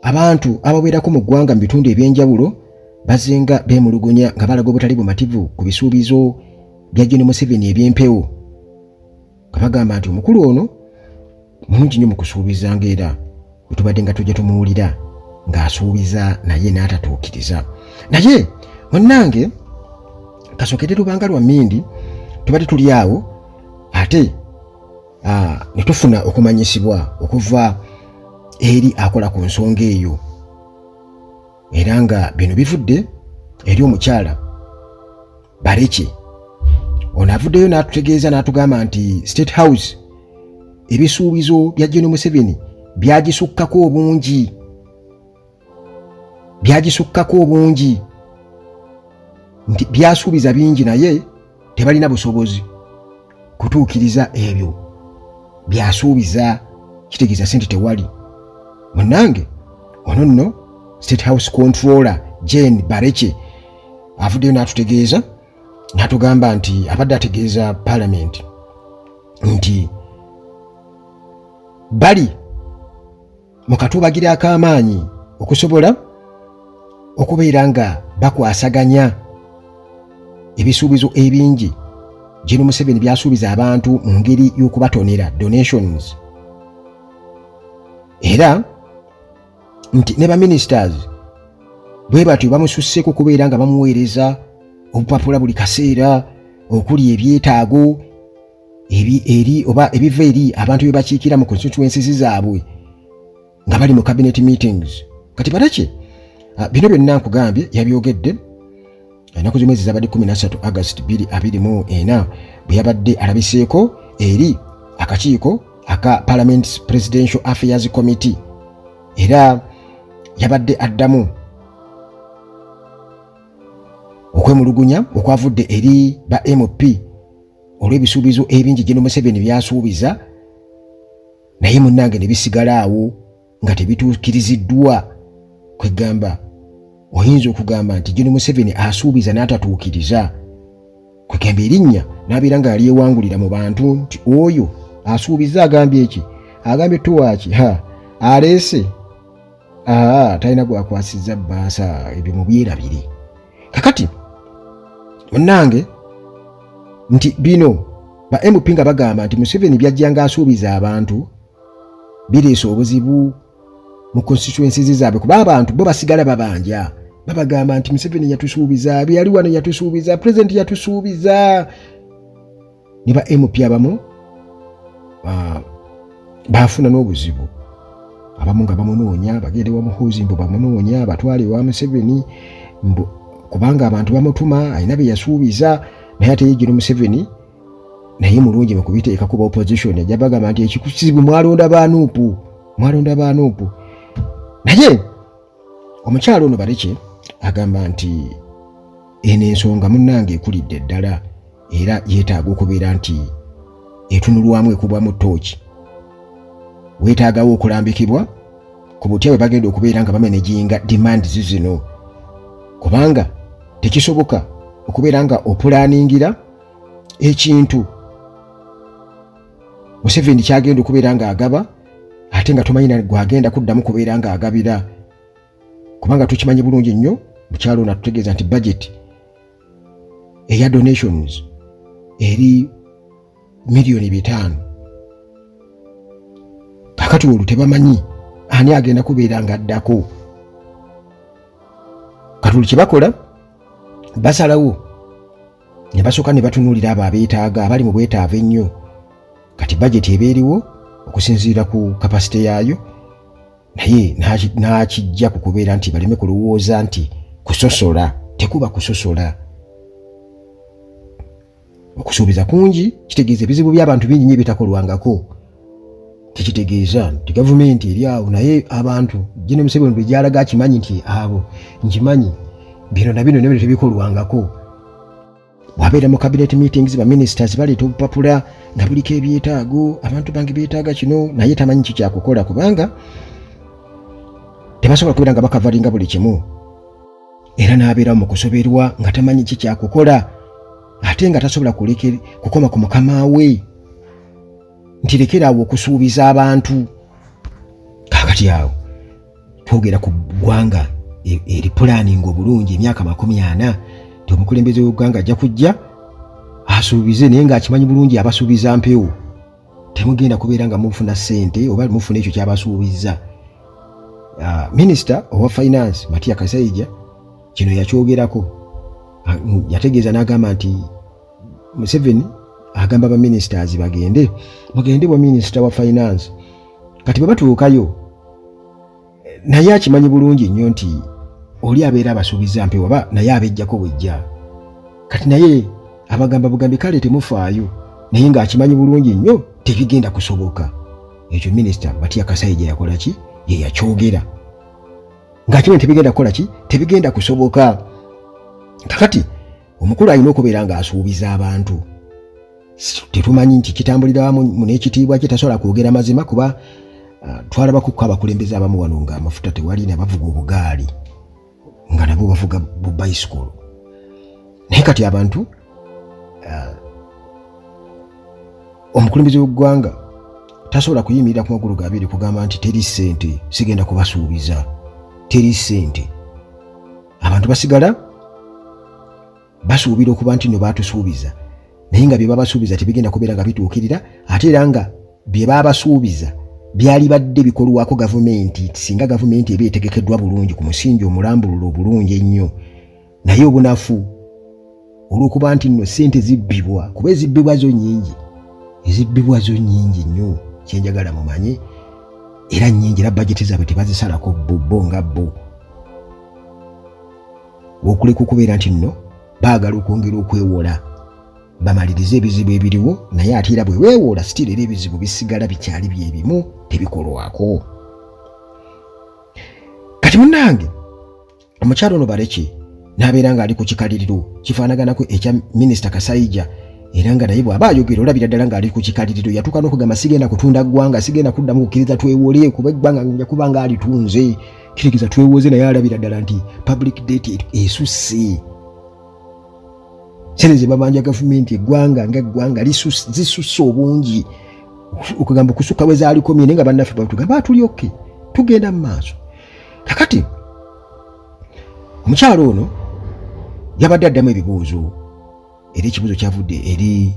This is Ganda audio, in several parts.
abantu abawerako mu ggwanga mu bitundu ebyenjawulo bazenga beemulugunya nga balaga obutali bumativu ku bisuubizo bya Gen. Museveni eby'empewo nga bagamba nti omukulu ono mulungi nnyo mu kusuubiza ng'era bwe tubadde nga tujja tumuwulira ng'asuubiza naye n'atatuukiriza. Naye munnange kasookedde lubanga lwa mmindi tubadde tuli awo ate ne tufuna okumanyisibwa okuva eri akola ku nsonga eyo era nga bino bivudde eri omukyala Bareki. Ono avuddeyo n'atutegeeza n'atugamba nti State House ebisuubizo bya Gen. Museveni byagisukkako obungi nti byasuubiza bingi naye tebalina busobozi kutuukiriza ebyo byasuubiza, kitegeeza sente tewali. Munnange ono nno State House Controller Jane Bareki avuddeyo n'atutegeeza n'atugamba nti abadde ategeeza Parliament nti bali mu katuubagira ak'amaanyi okusobola okubeera nga bakwasaganya ebisuubizo ebingi Gen. Museveni byasuubiza abantu mu ngeri y'okubatonera donations, era nti ne baministers bwe batyo bamususseeko kubeera nga bamuweereza obupapula buli kaseera okuli ebyetaago eri oba ebiva eri abantu be bakiikira mu constituencies zaabwe nga bali mu cabinet meetings. Kati Bareki bino byonna nkugambye yabyogedde ennaku z'omwezi zabadde 13 August 2024 bwe yabadde alabiseeko eri akakiiko aka Parliament Presidential Affairs Committee, era yabadde addamu okwemulugunya okwavudde eri ba MP olw'ebisuubizo ebingi Gen. Museveni byasuubiza naye munnange ne bisigala awo nga tebituukiriziddwa. Kwegamba oyinza okugamba nti Gen. Museveni asuubiza n'atatuukiriza, kwegamba erinnya n'abeera nga yali ewangulira mu bantu nti oyo asuubiza agambye eki agambye tuwaaki aleese talina gwakwasizza bbaasa ebyo mu byerabiri. Kakati munnange nti bino ba MP nga bagamba nti Museveni byajja nga asuubiza abantu bireese obuzibu mu constituencies zaabwe kuba abantu bo basigala babanja babagamba nti Museveni yatusuubiza, byali wano yatusuubiza, president yatusuubiza. Ne ba MP abamu baafuna n'obuzibu, abamu nga bamunoonya bagende wa Muhoozi mbu bamunoonya batwale wa Museveni kubanga abantu bamutuma alina bye yasuubiza, naye ate Gen. Museveni naye mulungi mu kubiteeka kuba opposition ajja bagamba nti ekikusibu mwalonda baanuupu. Naye omukyalo ono Bareki agamba nti eno ensonga munnange ekulidde ddala era yeetaaga okubeera nti etunulwamu ekubwamu ttooki. Weetaagawo okulambikibwa ku butya bwe bagenda okubeera nga bamenejinga demands zino, kubanga tekisoboka okubeera nga opulaningira ekintu Museveni kyagenda okubeera nga agaba ate nga tomanyina gwagenda kuddamu kubeera nga agabira, kubanga tukimanyi bulungi nnyo mukyalo ono atutegeeza nti budget eya donations eri milioni 5. Kakati olwo tebamanyi ani agenda kubeera nga addako. Katuli kye bakola basalawo ne basooka ne batunuulira abo abeetaaga abali mu bwetaavu ennyo. Kati budget ebeeriwo okusinziira ku kapasite yaayo, naye n'akijja ku kubeera nti baleme kulowooza nti kusosola. Tekuba kusosola. Okusuubiza kungi kitegeeza ebizibu by'abantu bingi nnyo bitakolwangako. Tekitegeeza nti gavumenti eri awo naye abantu Gen. Museveni bwe gyalaga akimanyi nti abo nkimanyi bino na bino nebyo tebikolwangako. Bwabeera mu cabinet meetings ba ministers baleeta obupapula nga buliko ebyetaago, abantu bange beetaaga kino naye tamanyi ki kyakukola kubanga tebasobola kubeera nga bakavalinga buli kimu, era n'abeera mu kusoberwa nga tamanyi ki kyakukola ate nga tasobola kukoma ku mukama we nti lekera awo okusuubiza abantu. Kakati awo twogera ku ggwanga eri planning obulungi emyaka 40 ti omukulembeze w'eggwanga ajja kujja asuubize naye ng'akimanyi bulungi abasuubiza mpewo temugenda kubeera nga mufuna ssente oba mufuna ekyo kyabasuubiza. Minisita owa finance Matia Kasaija kino yakyogerako, yategeeza n'agamba nti Museveni agamba ba ministers mugende bwa minisita wa finance kati bwe batuukayo naye akimanyi bulungi nnyo nti oli abeera abasuubiza mpewo oba naye abejjako bwejja kati naye abagamba bugambi kale temufaayo naye ng'akimanyi bulungi nnyo tebigenda kusoboka. Ekyo minisita Matia Kasaija yakola ki? Ye yakyogera ng'akimanyi tebigenda kukola ki? Tebigenda kusoboka. Kakati omukulu alina okubeera ng'asuubiza abantu. Tetumanyi nti kitambulira wamu n'ekitiibwa kye tasobola kwogera mazima kuba twalabako abakulembeze abamu wano nga amafuta tewali n'abavuga obugaali nga nabo bavuga bu bicycle. Naye kati abantu omukulembeze w'eggwanga tasobola kuyimirira ku magulu gabiri kugamba nti teri ssente sigenda kubasuubiza, teri ssente. Abantu basigala basuubira okuba nti no baatusuubiza naye nga bye babasuubiza tebigenda kubeera nga bituukirira ate era nga bye babasuubiza byali badde bikolwako gavumenti singa gavumenti eba etegekeddwa bulungi ku musingi omulambululo obulungi ennyo. Naye obunafu olw'okuba nti nno ssente zibbibwa kuba ezibbibwa zo nnyingi nnyo kyenjagala mumanye era nnyingi era bajeti zaabwe tebazisalako bo nga bo okuleka okubeera nti nno baagala okwongera okwewola bamalirize ebizibu ebiriwo naye ate era bwe weewoola sitiri era ebizibu bisigala bikyali byebimu tebikolwako. Kati munnange omukyalo ono Baleke n'abeera ng'ali ku kikaliriro kifaanaganako ekya minisita Kasaija era nga naye bw'aba ayogera olabira ddala ng'ali ku kikaliriro yatuuka n'okugamba sigenda kutunda ggwanga sigenda kuddamu kukkiriza twewole kuba eggwanga nja kuba nga alitunze kirikiza twewoze naye alabira ddala nti public debt esusse. Sente babanja gavumenti eggwanga ng'eggwanga zisusse obungi okugamba okusukka we zaali komye naye nga bannaffe batugamba tulyoke tugenda mu maaso. Kakati omukyalo ono yabadde addamu ebibuuzo era ekibuuzo kyavudde eri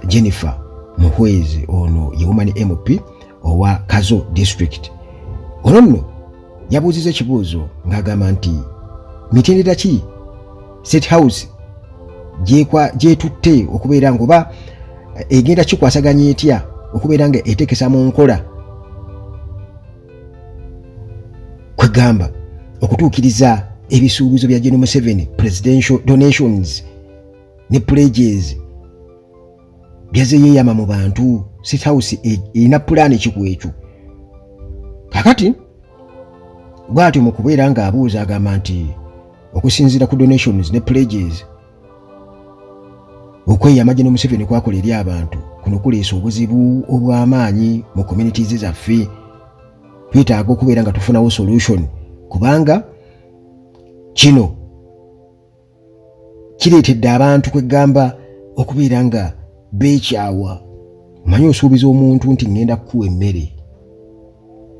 Jennifer Muhwezi ono ye woman MP owa Kazo district. Ono nno yabuuziza ekibuuzo ng'agamba nti mitendera ki State House gyetutte okubeera ngoba egenda kikwasaganya etya okubeera nga etekesa mu nkola kwegamba okutuukiriza ebisuubizo bya General Museveni presidential donations ne pledges byaze yeeyama mu bantu. State House erina pulaani ki ku ekyo. Kakati bw'atyo mu kubeera ng'abuuza agamba nti okusinziira ku donations ne pledges okweyama General Museveni kwakola eri abantu kuno kuleesa obuzibu obw'amaanyi mu communities zaffe. Twetaaga okubeera nga tufunawo solution kubanga kino kireetedde abantu kwegamba okubeera nga beekyawa. Manyi osuubiza omuntu nti ngenda kukuwa emmere,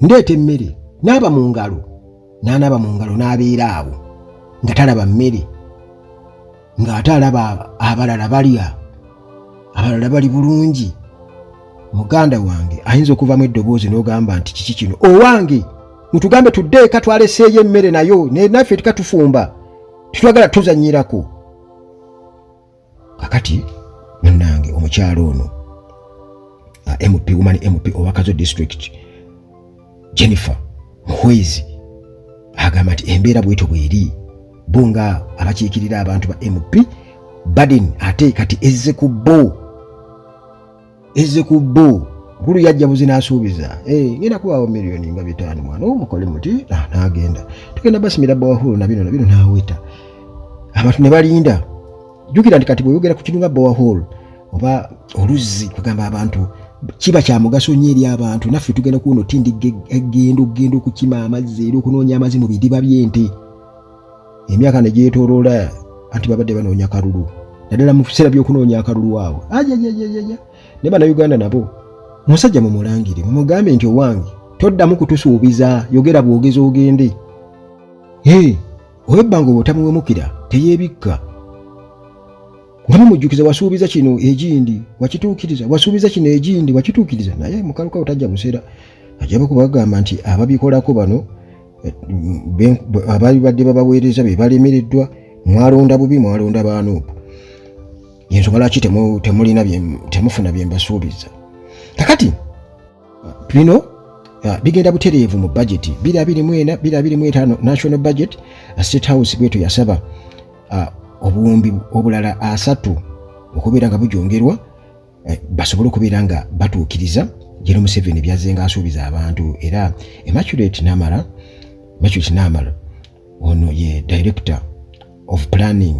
ndeeta emmere n'aba mu ngalo n'abeera awo nga talaba mmere ng'ate alaba abalala bali bulungi. Muganda wange ayinza okuvamu eddoboozi n'ogamba nti kiki kino owange mutugambe tuddeeka twaleseeyo emmere nayo naffe tukatufumba tutwagala tuzanyirako. Kakati munnange omukyalo ono MP woman MP owa Kazo district Jennifer Muhwezi agamba nti embeera bwetyo bweri bunga abakiikirira abantu ba MP Baden ate kati ezze ku bo nkulu yajja buzi n'asuubiza ngenda kubawo miliyoni nga 5 mwana omukole muti n'agenda tugenda basimira Bawahulu na bino n'aweta abantu ne balinda. Jjukira nti kati bw'oyogera ku kintu nga Bawahulu oba oluzzi kugamba abantu kiba kya mugaso nnyo eri abantu. Naffe tugenda kuno tindi genda okukima amazzi era okunoonya amazzi mu bidiba by'ente. Emyaka ne gyetooloola anti babadde banoonya kalulu naddala mu biseera by'okunoonya akalulu awo ne bannayuganda nabo musajja mumulangire mumugambe nti owange toddamu kutusuubiza, yogera bwogezi ogende. Owebbanga otamuwemukira teyeebikka. Nga mumujjukiza wasuubiza kino egindi wakituukiriza, wasuubiza kino egindi wakituukiriza. Naye mukalukawo tajja buseera ajja bakubagamba nti ababikolako bano ababadde babaweereza be balemereddwa, mwalonda bubi, mwalonda baanuupu. Ensonga lwaki temufuna bye mbasuubiza. Kakati bino bigenda butereevu mu budget 2024-2025 national budget. State House bwetu yasaba obuwumbi obulala 3 okubeera nga bujongerwa basobole okubeera nga batuukiriza General Museveni byazze nga asuubiza abantu. Era Immaculate Namara ono ye Director of Planning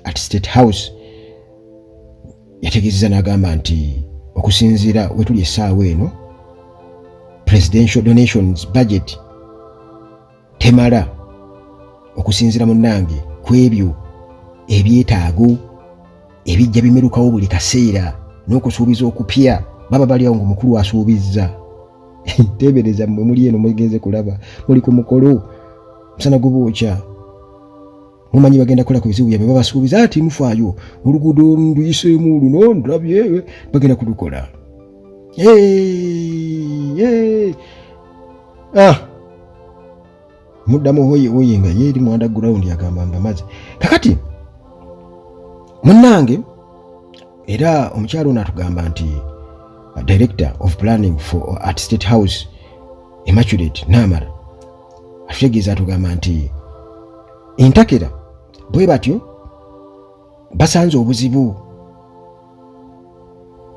at State House yategeezezza n'agamba nti okusinziira wetuli essaawa eno presidential donations budget temala okusinziira munnange ku ebyo ebyetaago ebijja bimerukawo buli kaseera n'okusuubiza okupya baba bali awo ng'omukulu asuubizza. Teebereza mmwe muli eno mugenze kulaba muli ku mukolo musana gubookya mumanyi bagenda kukola ku bizibu byabwe babasuubiza ati mufaayo oluguudo nduyiseemu luno ndulabye bagenda kulukola. Muddamu hoye nga yeeri mu underground yagamba mbamaze. Kakati munnange era omukyalo ono atugamba nti Director of Planning at State House Immaculate Namara atutegeeza atugamba nti entakera bwe batyo basanze obuzibu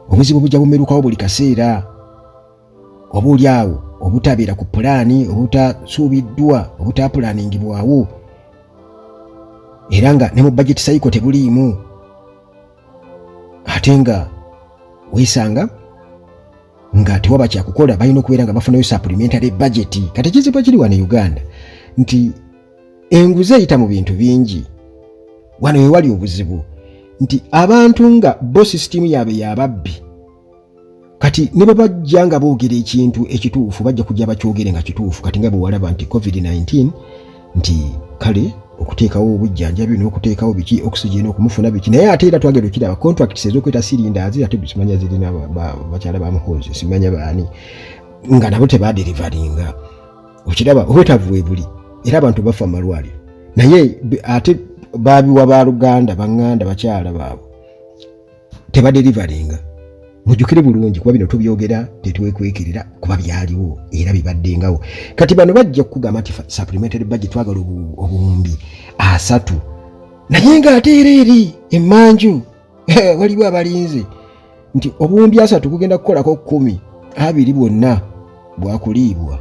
bujja bumerukawo buli kaseera obuuli awo obutabeera ku pulaani, obutasuubiddwa, obutapulaaningibwawo, era nga ne mu budget cycle tebuliimu, ate nga weesanga nga tewaba kyakukola balina okubeera nga bafunayo supplementary budget. Kati ekizibu kiri wano e Uganda nti enguzi eyita mu bintu bingi. Wano we wali obuzibu nti abantu nga bo system yaabwe yababbi, kati ne bajja nga boogera ekintu ekituufu bajja kujja bakyogere nga kituufu. Kati nga bwe walaba nti COVID-19 nti kale okuteekawo obujjanjabi n'okuteekawo biki oxygen okumufuna biki, naye ate era twagenda okiraba contracts ez'okweta cylinders ate tusimanya zirina bakyala ba muhoozi simanya baani nga nabo tebaderivalinga. Okiraba obwetaavu we buli era abantu bafa mu malwaliro, naye ate babiwa ba Luganda baŋŋanda bakyala baabwe tebaderivalinga. Mujjukire bulungi kuba bino tubyogera tetwekwekerera kuba byaliwo era bibaddengawo. Kati bano bajja kugamba nti supplementary budget twagala obuwumbi 3 naye ng'ate era eri emmanju waliwo abalinze nti obuwumbi 3 kugenda kukolako 10 2 bwonna bwakuliibwa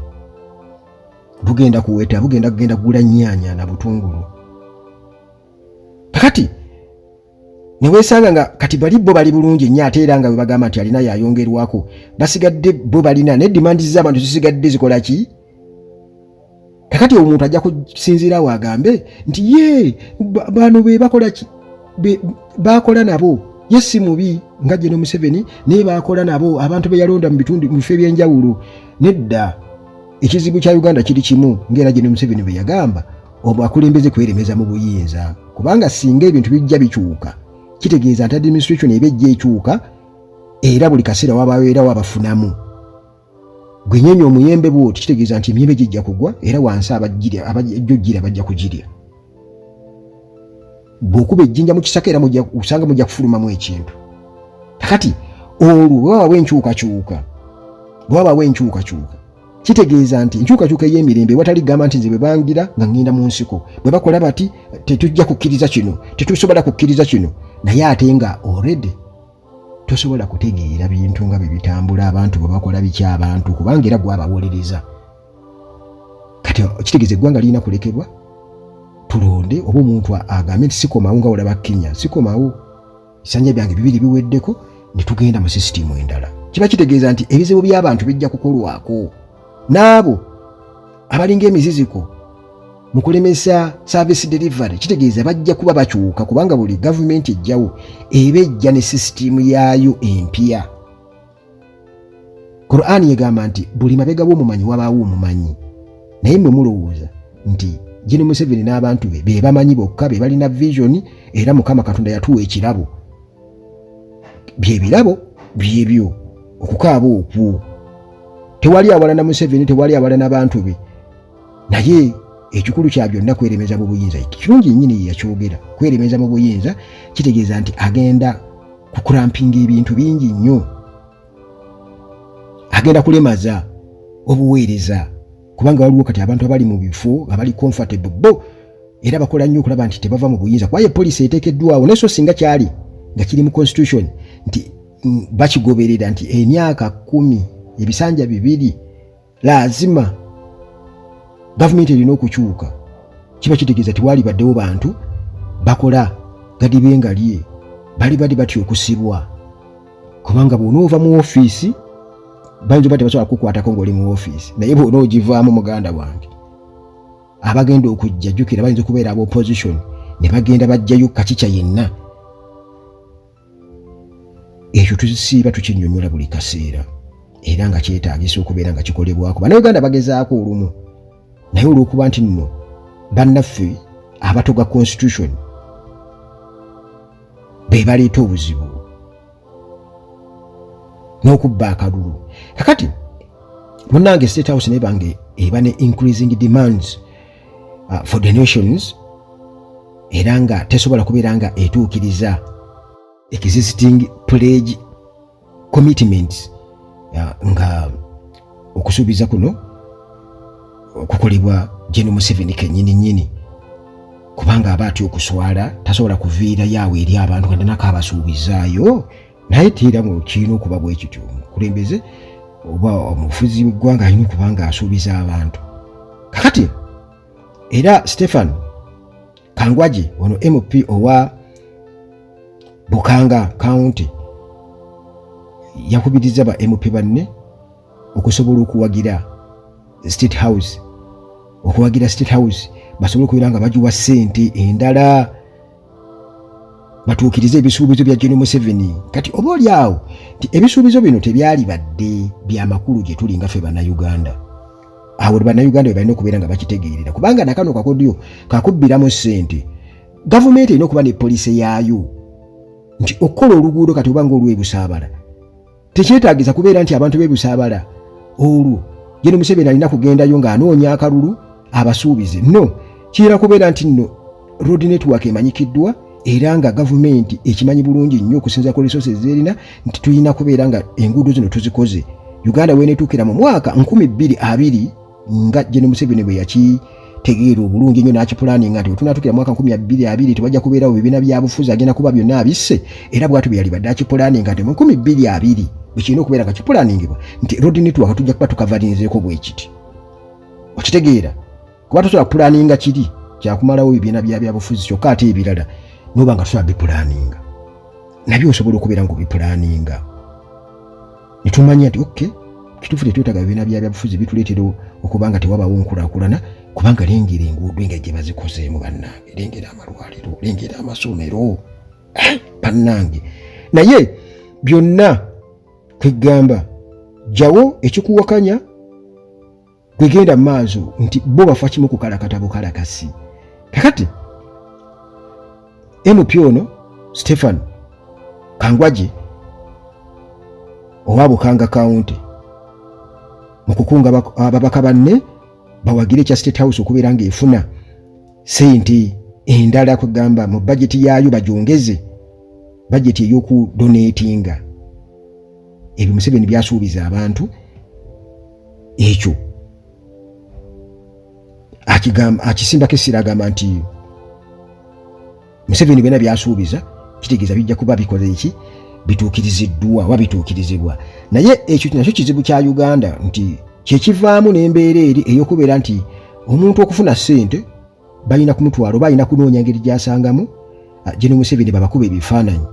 bugenda kuweta bugenda kugula nnyaanya na butungulu. Pakati neweesanga nga kati bali bo bali bulungi nnyo ate era nga bwe bagamba nti alina yayongerwako basigadde bo balina ne demand z'abantu zisigadde zikola ki. Kakati omuntu ajja kusinziirawo agambe nti ye bano be bakola ki bakola nabo ye si mubi nga General Museveni naye bakola nabo abantu be yalonda mu bitundu mu bifo ebyenjawulo. Nedda ekizibu kya Uganda kiri kimu ng'era General Museveni bwe yagamba obakulembeze kweremeza mu buyinza, kubanga singa ebintu bijja bikyuka kitegeeza nti administration ebejja ekyuka era buli kaseera wabaweerawo abafunamu. Gwe nnyenya omuyembe bw'oti kitegeeza nti emiyembe gijja kugwa era wansi abajjojjira bajja kugirya. Bw'okuba ejjinja mu kisaka era usanga mujja kufulumamu ekintu. Kakati olwo bw'abawo enkyukakyuka kitegeeza nti enkyukakyuka ey'emirembe watali gamba nti nze bwe bangira nga ngenda mu nsiko bwe bakola bati tetujja kukkiriza kino tetusobola kukkiriza kino, naye ate nga already tosobola kutegeera bintu nga bwe bitambula abantu bwe bakola biki abantu kubanga era gwabawolereza. Kati kitegeeza eggwanga lirina kulekebwa tulonde oba omuntu agambe nti sikomawo nga olaba Kenya sikomawo bisanja byange 2 biweddeko ne tugenda mu sisitimu endala. Kiba kitegeeza nti ebizibu by'abantu bijja kukolwako n'abo abalinga emiziziko mu kulemesa service delivery. Kitegeeza bajja kuba bakyuka kubanga buli gavumenti ejjawo eba ejja ne sisitimu yaayo empya. Qur'an yegamba nti buli mabega w'omumanyi wabaawo omumanyi. Naye mwe mulowooza nti Gen. Museveni n'abantu be bamanyi bokka be balina vision era Mukama Katonda yatuwa ekirabo. Byebirabo byebyo okukaaba okwo. Tewali awalana Museveni, tewali awalana abantu be. Naye ekikulu kya byonna kweremeza mu buyinza. Kirungi nnyini yakyogera. Kweremeza mu buyinza kitegeeza nti agenda kukurampinga ebintu bingi nnyo. Agenda kulemaza obuweereza kubanga waliwo kati abantu abali mu bifo abali comfortable bo era bakola nnyo okulaba nti tebava mu buyinza. Kwaye poliisi eteekeddwawo neso singa kyali nga kiri mu constitution nti bakigoberera nti emyaka 10 ebisanja 2 lazima gavumenti erina okukyuka. Kiba kitegeeza tiwali baddewo bantu bakola gadibengalye bali batyo okusibwa kubanga bw'onoova mu ofiisi bayinza bati basobola kukwatako ng'oli mu ofiisi naye bw'onoogivaamu muganda wange abagenda okujja jjukira bayinza okubeera aba opposition ne bagenda bajjayo kakica yenna. Ekyo tusiiba tukinnyonnyola buli kaseera era nga kyetaagisa okubeera nga kikolebwako. Bannayuganda bagezaako olumu naye olw'okuba nti nno bannaffe abatoga constitution be baleeta obuzibu n'okubba akalulu. Kakati munnange State House nebange eba ne increasing demands for donations era nga tesobola kubeera nga etuukiriza existing pledge commitments nga okusuubiza kuno okukolebwa Gen. Museveni kennyini kubanga abaatya okuswala tasobola kuviira yaawe eri abantu nga nanako abasuubizaayo naye tiira mu kiina okuba bwe kityo kulembeze oba omufuzi w'eggwanga alina okuba nga asuubiza abantu. Kakati era Stephen Kangwaje ono MP owa Bukanga County yakubiriza ba MP banne okusobola okuwagira State House basobole okubeera nga bagiwa ssente endala batuukirize ebisuubizo bya Gen. Museveni. Kati oba oli awo nti ebisuubizo bino tebyali badde byamakulu gye tuli nga ffe Bannayuganda. Awo Bannayuganda bwe balina okubeera nga bakitegeerera kubanga nakano kakodyo kakubbiramu ssente. Gavumenti erina okuba ne poliisi yaayo nti okukola oluguudo kati oba ng'olw'e Busaabala tekyetaagiza kubeera nti abantu b'e Busaabala olwo Gen. Museveni alina kugendayo ng'anoonya akalulu abasuubize. No, kiyina kubeera nti nno road network emanyikiddwa era nga gavumenti ekimanyi bulungi nnyo okusinza ku resources zerina nti tulina kubeera nga enguudo zino tuzikoze. Uganda weenetuukira mu mwaka 2020 nga Gen. Museveni bwe yakitegeera obulungi nnyo n'akipulaninga nti wetunaatukira mwaka 2020 tewajja kubeerawo bibiina byabufuzi agenda kuba byonna abisse era bwatu bwe yali badde akipulaninga nti mu 2020 bwe kirina okubeera nga kipulaningibwa nti road network tujja kuba tukavalinzeeko bwe kiti. Okitegeera kuba tosobola kupulaninga kiri kyakumalawo bibiina byabufuzi kyokka ate ebirala noba nga tusobola bipulaninga nabyo osobola okubeera ng'obipulaninga ne tumanya nti okay kituufu tetwetaaga bibiina byabufuzi bituleetera okuba nga tewabaawo nkulaakulana kubanga lengera enguudo engeri gye bazikozeemu bannange, lengera amalwaliro, lengera amasomero bannange. Naye byonna kwegamba jawo ekikuwakanya kwegenda mu maaso nti bo bafa kimu kukalakata bukalakasi. Kakati MP ono Stephen Kangwaje owa Bukanga County mu kukunga ababaka banne bawagire kya State House okubeera ng'efuna sente endala kugamba mu bajeti yaayo bagyongeze bajeti ey'okudonatinga ebyo Museveni byasuubiza abantu ekyo akisimbako essira agamba nti Museveni byonna byasuubiza kitegeeza bijja kuba bikoze iki bituukiriziddwa oba bituukirizibwa. Naye ekyo nakyo kizibu kya Uganda nti kyekivaamu n'embeera eri ey'okubeera nti omuntu okufuna ssente balina kumutwala oba alina kunoonya ngeri gy'asangamu Gen. Museveni babakuba ebifaananyi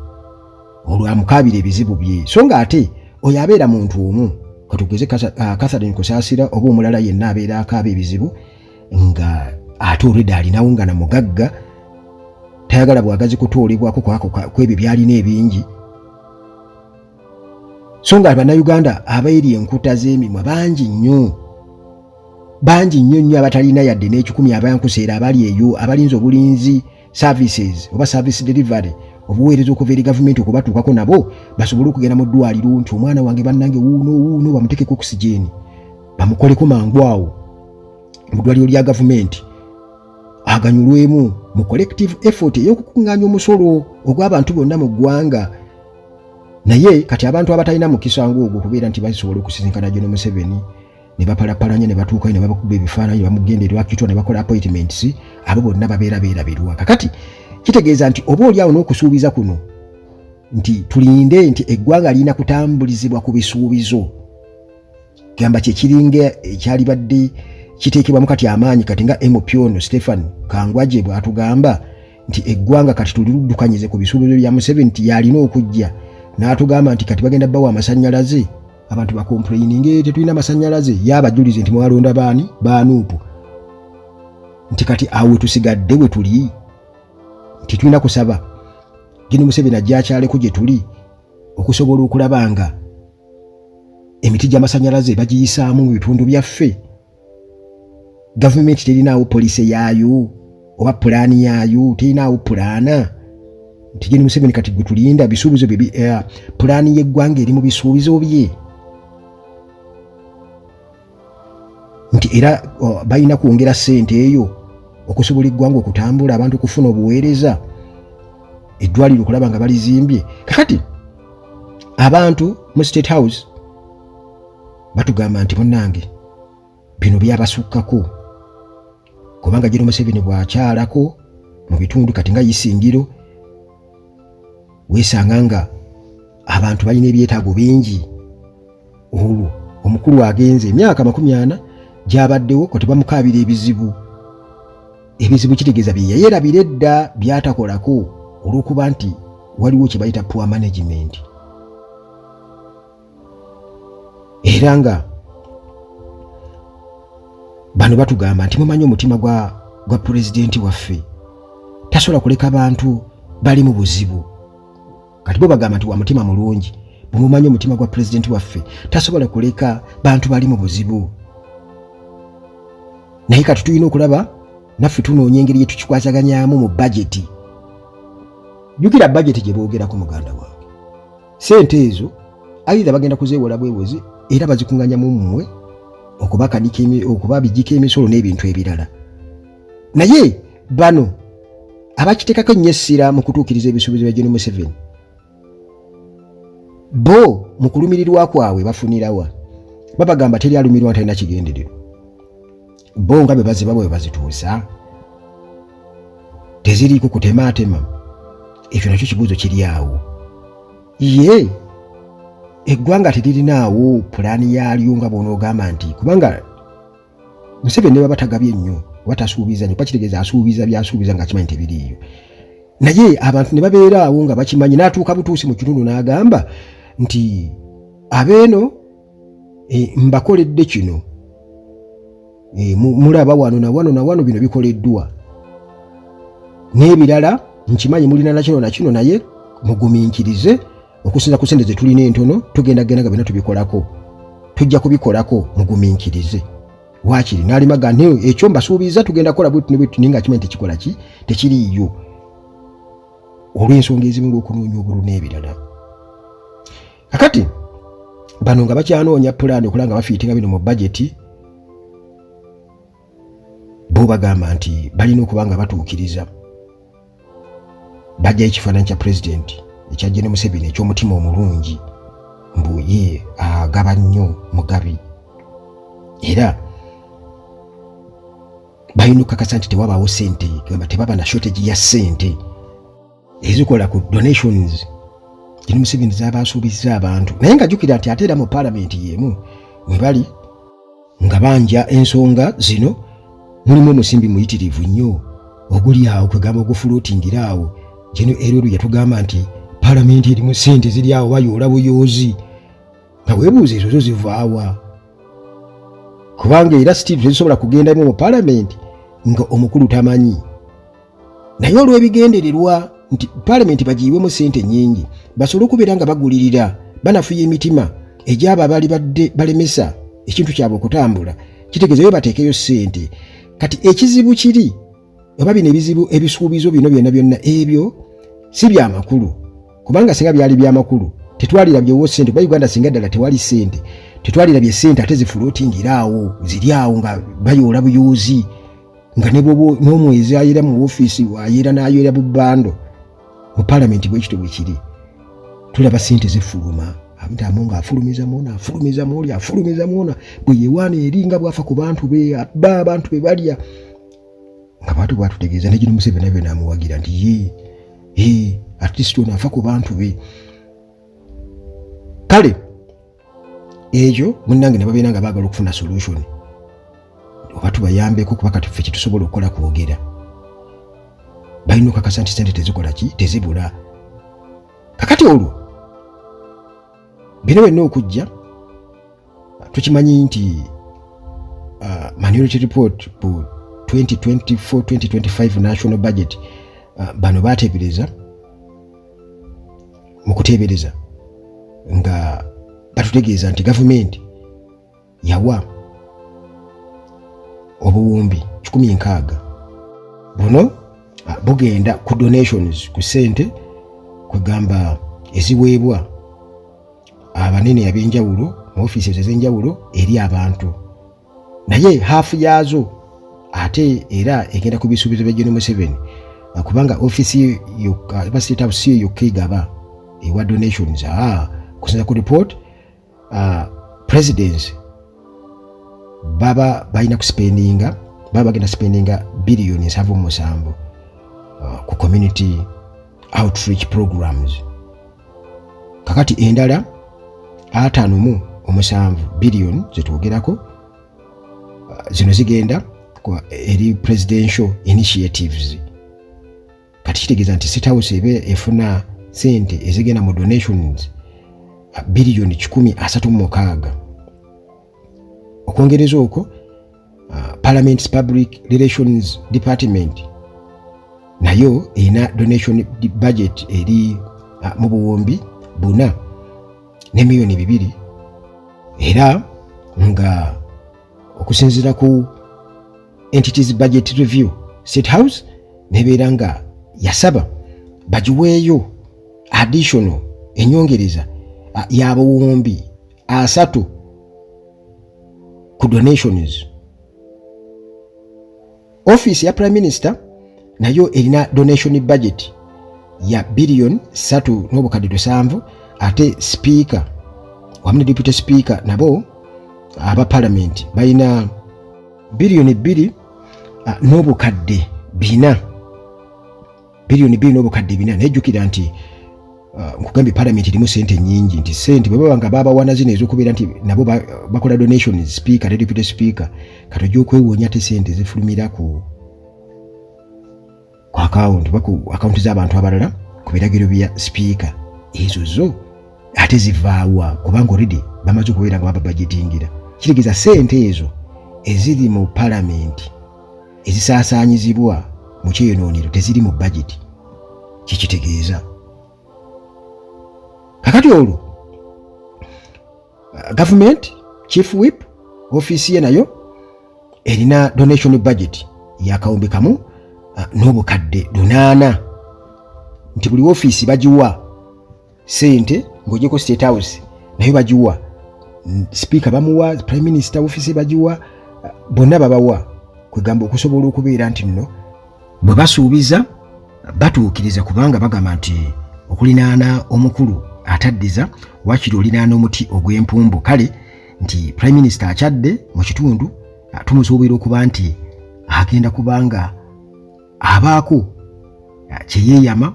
olwo amukaabira ebizibu bye so nga ate oyo abeera muntu omu katugeze Catherine Kusaasira oba omulala yenna abeera akaaba ebizibu nga ate olwedde alinawo nga na mugagga tayagala bwagazi kutuulibwako kwebyo byalina ebingi so nga bannayuganda abayiri enkuta z'emimwa bangi nnyo abatalina yadde n'ekikumi abankuseera abali eyo abalinzi obulinzi services oba service delivery obuweereza okuva eri gavumenti okubatuukako nabo basobole okugenda mu ddwaliro nti omwana wange bannange wuuno bamuteekeko oxygen bamukoleko mangu awo mu ddwaliro lya gavumenti aganyulwemu mu collective effort ey'okukuŋŋaanya omusolo ogw'abantu bonna mu ggwanga. Naye kati abantu abatalina mukisa ng'ogwo kubeera nti basobola okusisinkana General Museveni ne bapalapalanya ne batuukayo ne babakuba ebifaananyi ne bamugenderera kitwa ne bakola appointments, abo bonna babeera beerabirwa. Kakati kitegeeza nti oba oli awo n'okusuubiza kuno nti tulinde nti eggwanga lirina kutambulizibwa ku bisuubizo, gamba kyekiringa ekyali badde kiteekebwamu kati amaanyi kati nga Emopiono Stephen Kangwaje bw'atugamba nti eggwanga kati tuliddukanyize ku bisuubizo bya Museveni nti yalina okujja n'atugamba nti kati bagenda bbawa amasannyalaze abantu bakomplaininge tetulina amasannyalaze yabajulize nti mwalonda baani baanuupu nti kati awo tusigadde we tuli nti tulina kusaba General Museveni ajja akyaleko gye tuli okusobola okulaba nga emiti gy'amasannyalaze bagiyisaamu mu bitundu byaffe. Gavumenti terinaawo poliisi yaayo oba pulaani yaayo, terinaawo pulaana nti General Museveni kati gwe tulinda bisuubizo bye pulaani y'eggwanga eri mu bisuubizo bye nti era balina kwongera ssente eyo okusobola eggwanga okutambula abantu okufuna obuweereza eddwaliro okulaba nga balizimbye. Kakati abantu mu State House batugamba nti munnange bino byabasukkako kubanga General Museveni bw'akyalako mu bitundu kati nga Isingiro weesanga nga abantu balina ebyetaago bingi. Olwo omukulu agenze emyaka 40 gy'abaddewo ko tebamukaabira ebizibu kitegeeza bye yayerabira edda byatakolako olw'okuba nti waliwo kye bayita poor management. Era nga bano batugamba nti mumanyi omutima gwa pulezidenti waffe tasobola kuleka bantu bali mu buzibu. Kati bo bagamba nti wa mutima mulungi, bumumanyi omutima gwa pulezidenti waffe tasobola kuleka bantu bali mu buzibu. Naye kati tulina okulaba naffe tunoonya engeri yetukikwasaganyaamu mu bajeti. Jjukira bajeti gye boogerako muganda wange, sente ezo ayitha bagenda kuzeewola bwewozi era bazikuŋŋanyamu mmwe okubabijjika emisolo n'ebintu ebirala. Naye bano abakiteekako nnyo essira mu kutuukiriza ebisuubizo bya General Museveni bo mu kulumirirwa kwabwe bafunirawa babagamba teri alumirwa talina kigendererwa. Bo nga bwe baziba bwe bazituusa teziriiko kutemaatema. Ekyo nakyo kibuuzo kiri awo. Ye eggwanga teririnaawo pulaani yaalyo nga bw'onoogamba nti kubanga Museveni ne baba tagabye nnyo watasuubiza nnyo pakitegeeza asuubiza byasuubiza ng'akimanyi tebiriiyo. Naye abantu ne babeera awo nga bakimanyi n'atuuka butuusi mu kitundu n'agamba nti abeeno mbakoledde kino mulaba wano na wano bino bikoleddwa n'ebirala nkimanyi mulina na kino naye mugumiikirize okusinza ku ssente ze tulina entono tugendagenda nga bina tubikolako tujja kubikolako mugumiikirize. Waakiri n'alimaga nti ekyo mbasuubiza tugenda kukola bwetu ninga kimanyi tekikola tekiriiyo olw'ensonga ezimu ng'okunoonya obulu n'ebirala. Kakati bano nga bakyanoonya pulaani okulanga bafiitinga bino mu bajeti bo bagamba nti balina okuba nga batuukiriza bajja ekifaananyi kya pulezidenti ekya General Museveni eky'omutima omulungi mbu ye agaba nnyo mugabi era balina okukakasa nti tewabaawo ssente gamba tebaba na shortage ya ssente ezikola ku donations General Museveni z'aba asuubizza abantu. Naye nga jjukira nti ate era mu paalamenti y'emu mwe bali nga banja ensonga zino mulimu omusimbi muyitirivu nnyo oguli awo kwegamba ogufulootingira awo Erero yatugamba nti paalamenti erimu ssente ziri awo bayoola buyoozi nga weebuuza ezo zo zivaawa kubanga era Steve tezisobola kugendamu mu paalamenti nga omukulu tamanyi. Naye olw'ebigendererwa nti paalamenti bagiyiwemu ssente nnyingi basobole okubeera nga bagulirira banafuya emitima egyaba abali badde balemesa ekintu kyabwe okutambula kitegeeza yo bateekeyo ssente. Kati ekizibu kiri oba bino ebizibu ebisuubizo bino byonna ebyo si bya makulu, kubanga singa byali bya makulu tetwalirabyewo ssente. Kuba Uganda singa ddala tewali ssente tetwalirabye ssente ate zifulootingiraawo ziri awo nga bayoola buyoozi nga ne bwoba n'omwezi ayera mu ofiisi ayera n'ayera bubbando mu palamenti bwekito bwe kiri. Tulaba ssente zifuluma abitamu nga afulumiza mwona bwe yewaana eringa bwafa ku bantu be abba abantu be balya nga bantu bwatutegeeza ne gino Museveni nabyo naamuwagira nti at least ono afa ku bantu be. Kale ekyo munnange ne babeera nga baagala okufuna solution oba tubayambeko kuba kati ffe kitusobola okukola kwogera. Balina okakasa nti ssente tezikola ki tezibula. Kakati olwo bino byonna okujja tukimanyi nti Minority Report bu 2024-2025 National Budget bano bateebereza mu kuteebereza nga batutegeeza nti gavumenti yawa obuwumbi 16 buno bugenda ku donations ku ssente kwegamba eziweebwa abanene ab'enjawulo mu ofiisi ez'enjawulo eri abantu, naye haafu yaazo ate era egenda ku bisuubizo bya General Museveni kubanga ofiisi yokka State House yokka egaba ewa donations. Kusinza ku report presidents baba balina kuspendinga bagenda spendinga billion 7.7 ku community outreach programs. Kakati endala 5.7 billion zetwogerako zino zigenda eri presidential initiatives. Kati kitegeeza nti State House ebe efuna sente ezigenda mu donations billion 136. Okwongereza okwo Parliament's Public Relations Department nayo ina donation budget eri mu buwumbi 4 million 2 era nga okusinzira ku entities budget review State House nebeera nga yasaba bagiweeyo additional enyongereza y'abuwumbi 3 ku donations. Office ya Prime Minister nayo erina donation budget ya billion 3.7 ate speaker wamu ne deputy speaker nabo aba parliament balina billion 2 n'obukadde 4 billion 2 n'obukadde 4. Nejjukira nti nkugambye parliament erimu sente nyingi nti sente bwe baba nga babawana zino ez'okubeera nti nabo bakola donations speaker ne deputy speaker kati ojja okwewonya te sente zifulumira ku account z'abantu abalala ku biragiro bya speaker ezo zo ate zivaawa kubanga already bamaze okubeera nga baba budgetingira. Kitegeeza sente ezo eziri mu parliament ezisaasaanyizibwa mu kyeyonoonero teziri mu budget. Kikitegeeza kakati olwo government chief whip office ye nayo erina donation budget yakawumbi kamu n'obukadde 8 nti buli office bagiwa sente ng'ogyeko State House nayo bagiwa speaker bamuwa prime minister office bagiwa bonna babawa kwegamba okusobola okubeera nti nno bwe basuubiza batuukiriza kubanga bagamba nti okulinaana omukulu ataddiza wakiri olinaana omuti ogw'empumbu. Kale nti prime minister akyadde mu kitundu tumusuubira okuba nti agenda kubanga abaako kyeyeeyama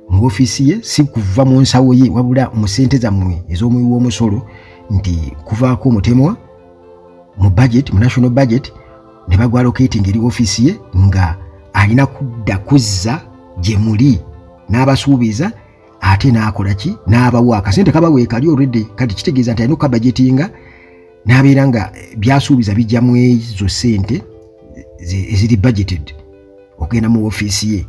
mu ofiisi ye si kuva mu nsawo ye wabula mu ssente zammwe ez'omuwi w'omusolo nti kuvaako omutemwa mu budget mu national budget ne bagwalocating eri ofiisi ye nga alina kudda kuzza gye muli n'abasuubiza ate n'akola ki n'abawa akasente kabaweeka ali already. Kati kitegeeza nti alina okukabudgetinga n'abeera nga byasuubiza bijja mu ezo ssente eziri budgeted okugenda mu ofiisi ye.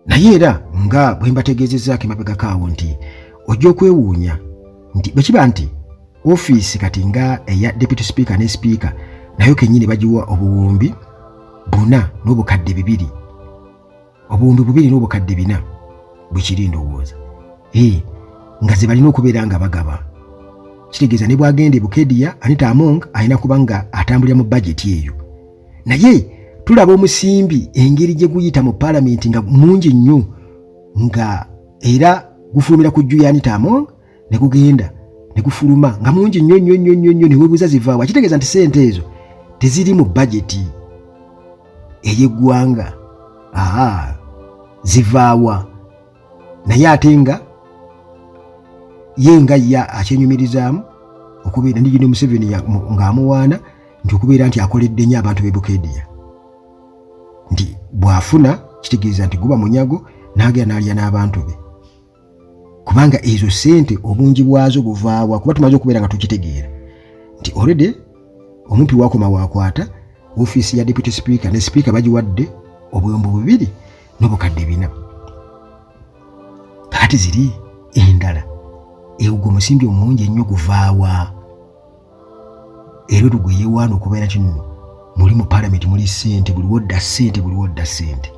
Naye era nga bwe mbategeezezzaako emabega kaawo nti ojja okwewuunya nti bwe kiba nti ofiisi kati nga eya deputy speaker ne speaker nayo kennyini bagiwa obuwumbi 4 n'obukadde 2 obuwumbi 2 n'obukadde 4 bwe kiri ndowooza nga ze balina okubeera nga bagaba. Kitegeeza ne bw'agenda Bukedia Anita Among alina kuba nga atambulira mu bajeti eyo. Naye tulaba omusimbi engeri gye guyita mu paalamenti nga mungi nnyo nga era gufulumira ku jju ya Anita Among ne gugenda ne gufuluma nga mungi nnyo ne weebuuza zivaawa. Kitegeeza nti ssente ezo teziri mu bajeti ey'eggwanga. Zivaawa. Naye ate nga ye nga ya akyenyumirizaamu okubeera ndi Junior Museveni ng'amuwaana nti okubeera nti akoledde nnyo abantu b'e Bukedia. Nti bw'afuna kitegeeza nti guba munyago n'agenda n'alya n'abantu be. Kubanga ezo ssente obungi bwazo buvaawa kuba tumaze okubeera nga tukitegeera. Nti already omumpi wakoma wakwata ofiisi ya deputy speaker ne speaker bagiwadde obuwumbi 2 n'obukadde 4. Kati ziri endala. Egwo musimbi omungi ennyo guvaawa. Era olugwe yeewaana okubeera kino muli mu paalamenti muli ssente buli wodda ssente.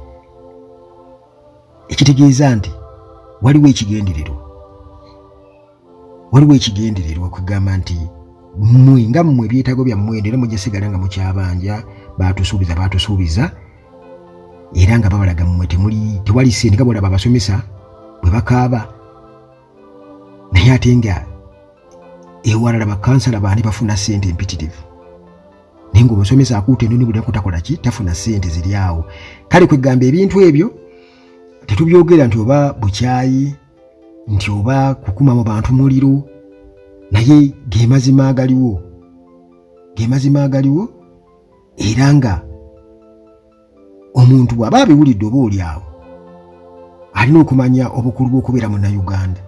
Ekitegeeza nti waliwo ekigendererwa okugamba nti mmwe nga mmwe ebyetaago byammwe era mujja sigala nga mukyabanja baatusuubiza era nga babalaga mmwe tewali ssente nga bw'olaba abasomesa bwe bakaaba. Naye ate nga ewalala bakansala baani bafuna ssente empitirivu. Naye ng'omusomesa akuuta eno buli nakutakola ki tafuna ssente ziri awo. Kale kwegamba ebintu ebyo tetubyogera nti oba bukyayi nti oba kukuma mu bantu muliro, naye ge mazima agaliwo era nga omuntu bw'aba abiwulidde oba oli awo alina okumanya obukulu bw'okubeera Munnayuganda.